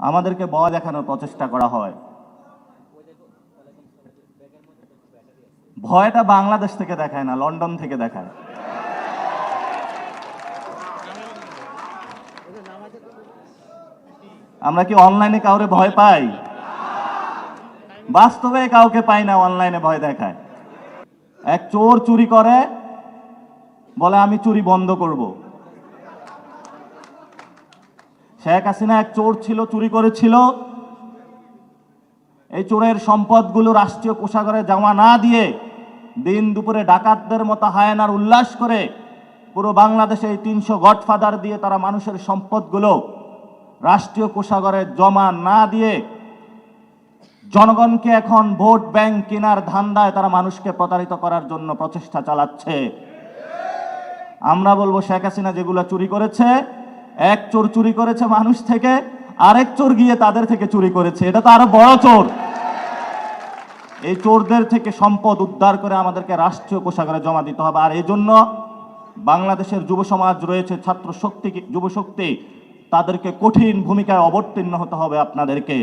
আমাদেরকে ভয় দেখানোর প্রচেষ্টা করা হয়। ভয়টা বাংলাদেশ থেকে দেখায় না, লন্ডন থেকে দেখায়। আমরা কি অনলাইনে কাউরে ভয় পাই? বাস্তবে কাউকে পাই না, অনলাইনে ভয় দেখায়। এক চোর চুরি করে, বলে আমি চুরি বন্ধ করব। শেখ হাসিনা এক চোর ছিল, চুরি করেছিল। এই চোরের সম্পদগুলো রাষ্ট্রীয় কোষাগারে জমা না দিয়ে দিন দুপুরে ডাকাতদের মতো হায়ানার উল্লাস করে পুরো বাংলাদেশে এই 300 গডফাদার দিয়ে তারা মানুষের সম্পদগুলো রাষ্ট্রীয় কোষাগারে জমা না দিয়ে জনগণকে এখন ভোট ব্যাংক কেনার ধান্দায় তারা মানুষকে প্রতারিত করার জন্য প্রচেষ্টা চালাচ্ছে। আমরা বলবো শেখ হাসিনা যেগুলো চুরি করেছে, এক চোর চুরি করেছে মানুষ থেকে, আরেক চোর গিয়ে তাদের থেকে চুরি করেছে, এটা তো আরো বড় চোর। এই চোরদের থেকে সম্পদ উদ্ধার করে আমাদেরকে রাষ্ট্রীয় কোষাগারে জমা দিতে হবে। আর এই জন্য বাংলাদেশের যুব সমাজ রয়েছে, ছাত্র শক্তি, যুব শক্তি, তাদেরকে কঠিন ভূমিকায় অবতীর্ণ হতে হবে আপনাদেরকে।